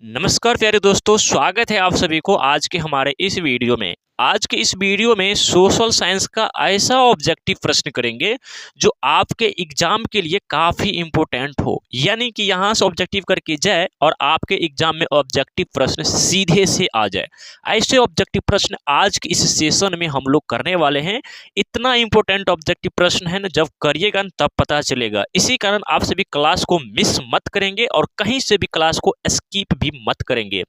नमस्कार प्यारे दोस्तों, स्वागत है आप सभी को आज के हमारे इस वीडियो में। आज के इस वीडियो में सोशल साइंस का ऐसा ऑब्जेक्टिव प्रश्न करेंगे जो आपके एग्जाम के लिए काफ़ी इम्पोर्टेंट हो, यानी कि यहाँ से ऑब्जेक्टिव करके जाए और आपके एग्जाम में ऑब्जेक्टिव प्रश्न सीधे से आ जाए। ऐसे ऑब्जेक्टिव प्रश्न आज के इस सेशन में हम लोग करने वाले हैं। इतना इम्पोर्टेंट ऑब्जेक्टिव प्रश्न है ना, जब करिएगा तब पता चलेगा। इसी कारण आप सभी क्लास को मिस मत करेंगे और कहीं से भी क्लास को स्किप भी मत करेंगे।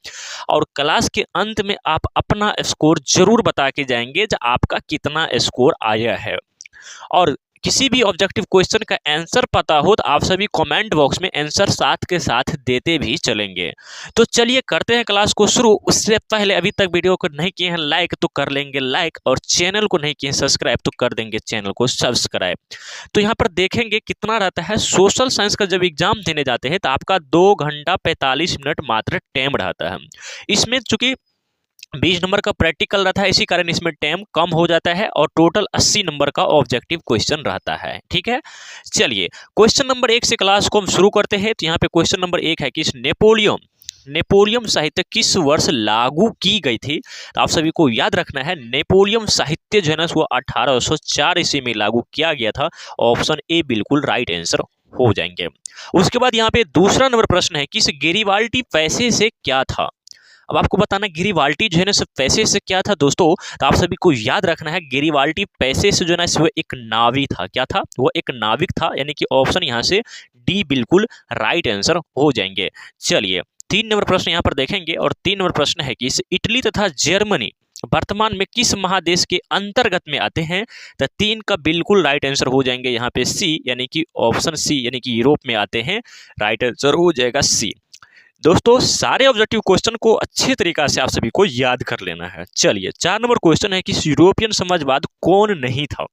और क्लास के अंत में आप अपना स्कोर जरूर बता के जाएंगे कि आपका कितना स्कोर आया है। और किसी भी ऑब्जेक्टिव क्वेश्चन का आंसर पता हो तो आप सभी कमेंट बॉक्स में आंसर साथ के साथ देते भी चलेंगे। तो चलिए करते हैं क्लास को शुरू। उससे पहले अभी तक वीडियो को नहीं किए हैं लाइक तो कर लेंगे लाइक, और चैनल को नहीं किए हैं सब्सक्राइब तो कर देंगे चैनल को सब्सक्राइब। तो यहाँ पर देखेंगे कितना रहता है। सोशल साइंस का जब एग्जाम देने जाते हैं तो आपका 2 घंटा 45 मिनट मात्र टाइम रहता है। इसमें चूंकि 20 नंबर का प्रैक्टिकल रहता है, इसी कारण इसमें टाइम कम हो जाता है और टोटल 80 नंबर का ऑब्जेक्टिव क्वेश्चन रहता है। ठीक है, चलिए क्वेश्चन नंबर 1 से क्लास को हम शुरू करते हैं। तो यहाँ पे क्वेश्चन नंबर 1 है कि नेपोलियन साहित्य किस वर्ष लागू की गई थी। तो आप सभी को याद रखना है नेपोलियन साहित्य जो है ना वो 1804 ईस्वी में लागू किया गया था। ऑप्शन ए बिल्कुल राइट आंसर हो जाएंगे। उसके बाद यहाँ पे दूसरा नंबर प्रश्न है कि इस गेरिबाल्डी पैसे से क्या था। अब आपको बताना गेरिबाल्डी जो है ना सब पैसे से क्या था दोस्तों। तो आप सभी को याद रखना है गेरिबाल्डी पैसे से जो है ना वो एक नाविक था। क्या था वो? एक नाविक था, यानी कि ऑप्शन यहाँ से डी बिल्कुल राइट आंसर हो जाएंगे। चलिए 3 नंबर प्रश्न यहाँ पर देखेंगे और 3 नंबर प्रश्न है कि इस इटली तथा जर्मनी वर्तमान में किस महादेश के अंतर्गत में आते हैं। तो 3 का बिल्कुल राइट आंसर हो जाएंगे यहाँ पे सी, यानी कि ऑप्शन सी, यानी कि यूरोप में आते हैं। राइट आंसर हो जाएगा सी। दोस्तों सारे ऑब्जेक्टिव क्वेश्चन को अच्छे तरीका से आप सभी को याद कर लेना है। चलिए 4 नंबर क्वेश्चन है कि यूरोपियन समाजवाद कौन नहीं था।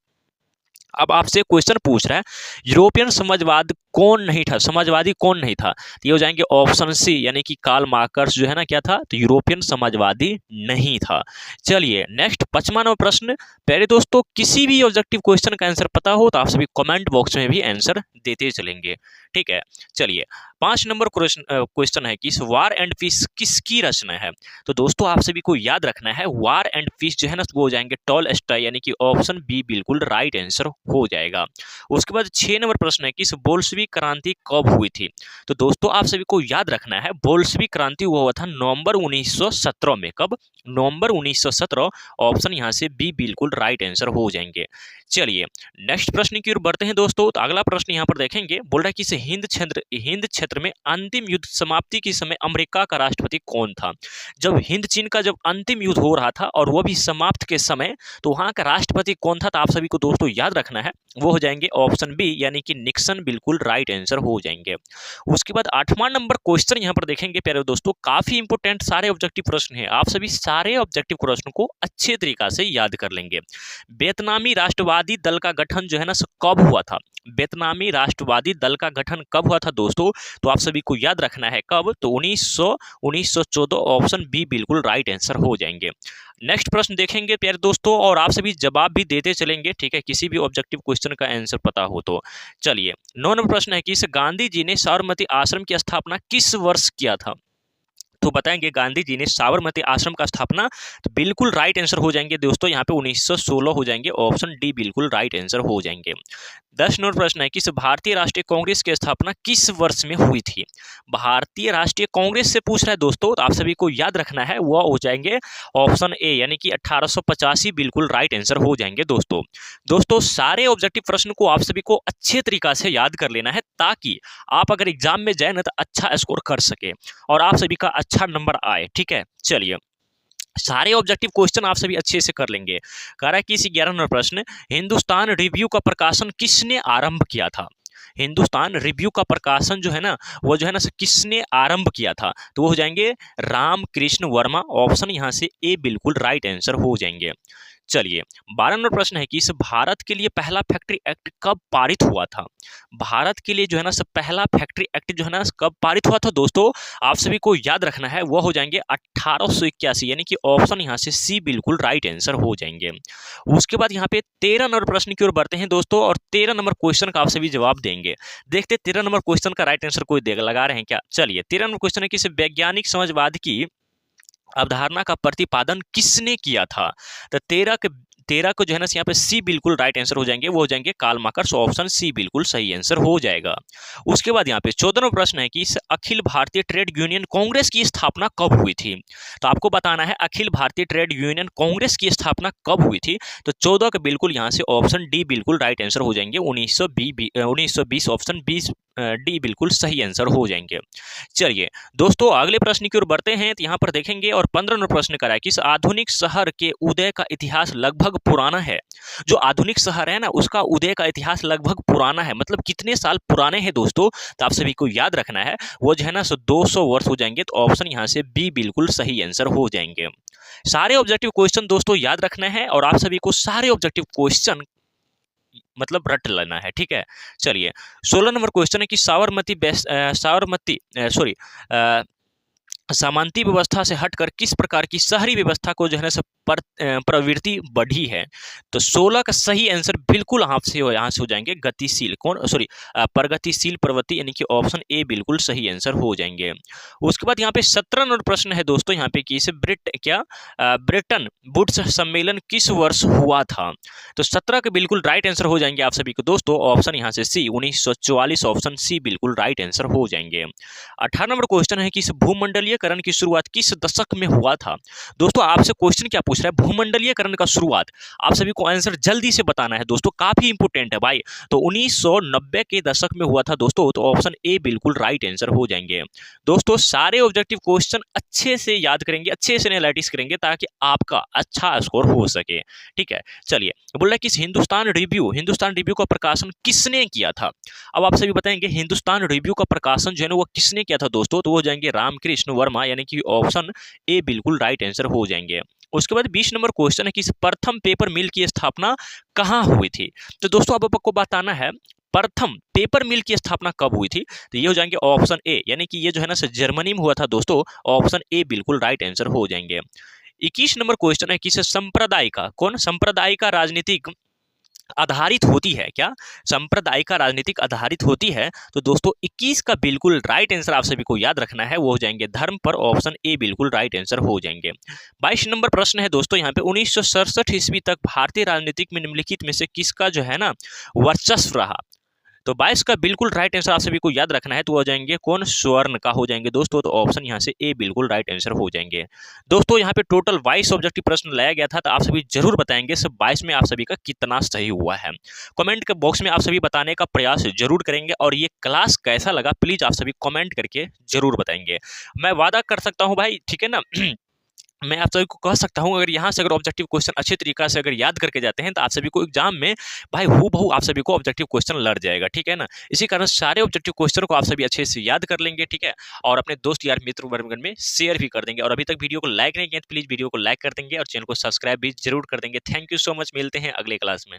अब आपसे क्वेश्चन पूछ रहा है यूरोपियन समाजवाद कौन नहीं था, समाजवादी कौन नहीं था। तो ये हो जाएंगे ऑप्शन सी, यानी कि कार्ल मार्क्स जो है ना क्या था, तो यूरोपियन समाजवादी नहीं था। चलिए नेक्स्ट 5वां नंबर प्रश्न। पहले दोस्तों किसी भी ऑब्जेक्टिव क्वेश्चन का आंसर पता हो तो आप सभी कमेंट बॉक्स में भी आंसर देते चलेंगे। ठीक है, चलिए 5 नंबर क्वेश्चन है कि वार एंड पीस किसकी रचना है। तो दोस्तों आप सभी को याद रखना है वार एंड पीस जो है ना वो हो जाएंगे टॉलस्टॉय, यानी कि ऑप्शन बी बिल्कुल राइट आंसर हो जाएगा। उसके बाद 6 नंबर प्रश्न है कि बोल्शेविक क्रांति कब हुई थी। तो दोस्तों आप सभी को याद रखना है बोल्शेविक क्रांति हुआ था नवंबर 1917 में। कब? नवंबर 1917। ऑप्शन यहाँ से बी बिल्कुल राइट आंसर हो जाएंगे। चलिए नेक्स्ट प्रश्न की ओर बढ़ते हैं दोस्तों। तो अगला प्रश्न यहाँ पर देखेंगे, बोल रहा है कि इस हिंद क्षेत्र में अंतिम युद्ध समाप्ति के समय अमेरिका का राष्ट्रपति कौन था। जब हिंद चीन का जब अंतिम युद्ध हो रहा था और वो भी समाप्त के समय, तो वहां का राष्ट्रपति कौन था। तो आप सभी को दोस्तों याद रखना है वो हो जाएंगे ऑप्शन बी, यानी कि निक्सन बिल्कुल राइट आंसर हो जाएंगे। उसके बाद 8वां नंबर क्वेश्चन यहाँ पर देखेंगे प्यारे दोस्तों, काफी इंपोर्टेंट सारे ऑब्जेक्टिव प्रश्न है। आप सभी सारे ऑब्जेक्टिव प्रश्न को अच्छे तरीका से याद कर लेंगे। वियतनामी राष्ट्रवादी दल का गठन जो है ना कब हुआ था। वियतनामी राष्ट्रवादी दल का गठन कब हुआ था दोस्तों। तो आप सभी को याद रखना है कब, तो 1914। ऑप्शन बी बिल्कुल राइट आंसर हो जाएंगे। नेक्स्ट प्रश्न देखेंगे प्यारे दोस्तों और आप सभी जवाब भी देते चलेंगे। ठीक है, किसी भी ऑब्जेक्टिव क्वेश्चन का आंसर पता हो तो। चलिए 9 नंबर प्रश्न है कि इस गांधी जी ने साबरमती आश्रम की स्थापना किस वर्ष किया था। तो बताएंगे गांधी जी ने साबरमती आश्रम का स्थापना, तो बिल्कुल राइट आंसर हो जाएंगे दोस्तों यहाँ पे 1916 हो जाएंगे। ऑप्शन डी बिल्कुल राइट आंसर हो जाएंगे। 10 नंबर प्रश्न है कि भारतीय राष्ट्रीय कांग्रेस की स्थापना किस वर्ष में हुई थी। भारतीय राष्ट्रीय कांग्रेस से पूछ रहा है दोस्तों, तो आप सभी को याद रखना है वो हो जाएंगे ऑप्शन ए, यानी कि 1885 बिल्कुल राइट आंसर हो जाएंगे दोस्तों सारे ऑब्जेक्टिव प्रश्न को आप सभी को अच्छे तरीका से याद कर लेना है, ताकि आप अगर एग्जाम में जाए ना तो अच्छा स्कोर कर सके और आप सभी का अच्छा नंबर आए। ठीक है, चलिए सारे ऑब्जेक्टिव क्वेश्चन आप सभी अच्छे से कर लेंगे। कह रहा है कि इस 11 नंबर प्रश्न, हिंदुस्तान रिव्यू का प्रकाशन किसने आरंभ किया था। हिंदुस्तान रिव्यू का प्रकाशन जो है ना वो जो है ना किसने आरंभ किया था। तो वो हो जाएंगे रामकृष्ण वर्मा। ऑप्शन यहाँ से ए बिल्कुल राइट आंसर हो जाएंगे। चलिए 12 नंबर प्रश्न है कि इस भारत के लिए पहला फैक्ट्री एक्ट कब पारित हुआ था। भारत के लिए जो है ना सब पहला फैक्ट्री एक्ट जो है ना कब पारित हुआ था दोस्तों, आप सभी को याद रखना है वो हो जाएंगे 1881, यानी कि ऑप्शन यहाँ से सी बिल्कुल राइट आंसर हो जाएंगे। उसके बाद यहाँ पे 13 नंबर प्रश्न की ओर बढ़ते हैं दोस्तों, और 13 नंबर क्वेश्चन का आप सभी जवाब देंगे। देखते 13 नंबर क्वेश्चन का राइट आंसर कोई लगा रहे हैं क्या। चलिए 13 नंबर क्वेश्चन है कि वैज्ञानिक समझवाद की अवधारणा का प्रतिपादन किसने किया था। तो 13 को जो है ना यहाँ पे सी बिल्कुल राइट आंसर हो जाएंगे, वो हो जाएंगे कार्ल मार्क्स, ऑप्शन सी बिल्कुल सही आंसर हो जाएगा। उसके बाद यहाँ पे 14वां प्रश्न है कि इस अखिल भारतीय ट्रेड यूनियन कांग्रेस की स्थापना कब हुई थी। तो आपको बताना है अखिल भारतीय ट्रेड यूनियन कांग्रेस की स्थापना कब हुई थी। तो 14 का बिल्कुल यहाँ से ऑप्शन डी बिल्कुल राइट आंसर हो जाएंगे, 1920 ऑप्शन 20 डी बिल्कुल सही आंसर हो जाएंगे। चलिए दोस्तों अगले प्रश्न की ओर बढ़ते हैं, तो यहाँ पर देखेंगे और 15 नंबर प्रश्न करा है कि इस आधुनिक शहर के उदय का इतिहास लगभग पुराना है। जो आधुनिक शहर है ना उसका उदय का इतिहास लगभग पुराना है, मतलब कितने साल पुराने हैं दोस्तों, तो आप सभी को याद रखना है वो जो है ना 200 वर्ष हो जाएंगे। तो ऑप्शन यहाँ से बी बिल्कुल सही आंसर हो जाएंगे। सारे ऑब्जेक्टिव क्वेश्चन दोस्तों याद रखना है और आप सभी को सारे ऑब्जेक्टिव क्वेश्चन मतलब रट लेना है, ठीक है। चलिए 16 नंबर क्वेश्चन है कि सामंती व्यवस्था से हटकर किस प्रकार की शहरी व्यवस्था को जो है ना प्रवृत्ति बढ़ी है। तो 16 का सही आंसर बिल्कुल आपसे यहाँ से हो जाएंगे गतिशील प्रगतिशील प्रवृत्ति, यानी कि ऑप्शन ए बिल्कुल सही आंसर हो जाएंगे। उसके बाद यहाँ पे 17 नंबर प्रश्न है दोस्तों यहाँ पे कि इसे ब्रिटेन वुड्स सम्मेलन किस वर्ष हुआ था। तो 17 के बिल्कुल राइट आंसर हो जाएंगे आप सभी को दोस्तों, ऑप्शन यहाँ से सी 1944 ऑप्शन सी बिल्कुल राइट आंसर हो जाएंगे। 18 नंबर क्वेश्चन है कि इस भूमंडलीयकरण की शुरुआत किस दशक में हुआ था। दोस्तों आपसे क्वेश्चन क्या पूछ रहा है, भूमंडलीयकरण का शुरुआत, आप सभी को आंसर जल्दी से बताना है दोस्तों, काफी इंपोर्टेंट है भाई। तो 1990 के दशक में हुआ था दोस्तों, तो ऑप्शन ए बिल्कुल राइट आंसर हो जाएंगे। दोस्तों सारे ऑब्जेक्टिव क्वेश्चन अच्छे से याद करेंगे, अच्छे से एनालिसिस करेंगे ताकि आपका अच्छा स्कोर हो सके, ठीक है। चलिए बोल रहा है कि हिंदुस्तान रिव्यू का प्रकाशन किसने किया था। अब आप सभी बताएंगे हिंदुस्तान रिव्यू का प्रकाशन जो है ना वो किसने किया था दोस्तों, तो वो जाएंगे रामकृष्ण वर्मा, यानी कि ऑप्शन ए बिल्कुल राइट आंसर हो जाएंगे। उसके बाद 20 नंबर क्वेश्चन है कि प्रथम पेपर मिल की स्थापना कहाँ हुई थी। तो दोस्तों अब आपको बताना है प्रथम पेपर मिल की स्थापना कब हुई थी। तो ये हो जाएंगे ऑप्शन ए, यानी कि ये जो है ना जर्मनी में हुआ था दोस्तों, ऑप्शन ए बिल्कुल राइट आंसर हो जाएंगे। 21 नंबर क्वेश्चन है कि सांप्रदायिक राजनीतिक आधारित होती है क्या, सांप्रदायिक राजनीतिक आधारित होती है। तो दोस्तों 21 का बिल्कुल राइट आंसर आप सभी को याद रखना है, वो हो जाएंगे धर्म पर, ऑप्शन ए बिल्कुल राइट आंसर हो जाएंगे। 22 नंबर प्रश्न है दोस्तों यहाँ पे 1967 ईस्वी तक भारतीय राजनीतिक में निम्नलिखित में से किसका जो है ना वर्चस्व रहा। तो 22 का बिल्कुल राइट आंसर आप सभी को याद रखना है, तो हो जाएंगे कौन, स्वर्ण का हो जाएंगे दोस्तों। तो ऑप्शन यहाँ से ए बिल्कुल राइट आंसर हो जाएंगे। दोस्तों यहाँ पे टोटल 22 ऑब्जेक्टिव प्रश्न लाया गया था, तो आप सभी जरूर बताएंगे सब 22 में आप सभी का कितना सही हुआ है। कमेंट के बॉक्स में आप सभी बताने का प्रयास जरूर करेंगे, और ये क्लास कैसा लगा प्लीज आप सभी कमेंट करके जरूर बताएंगे। मैं वादा कर सकता हूँ भाई, ठीक है ना मैं आप सभी को कह सकता हूं अगर यहाँ से अगर ऑब्जेक्टिव क्वेश्चन अच्छे तरीका से अगर याद करके जाते हैं तो आप सभी को एग्जाम में भाई हूबहू आप सभी को ऑब्जेक्टिव क्वेश्चन लड़ जाएगा, ठीक है ना। इसी कारण सारे ऑब्जेक्टिव क्वेश्चन को आप सभी अच्छे से याद कर लेंगे, ठीक है, और अपने दोस्त यार मित्र वर्ग में शेयर भी कर देंगे। और अभी तक वीडियो को लाइक नहीं किया तो प्लीज वीडियो को लाइक कर देंगे और चैनल को सब्सक्राइब भी जरूर कर देंगे। थैंक यू सो मच, मिलते हैं अगले क्लास में।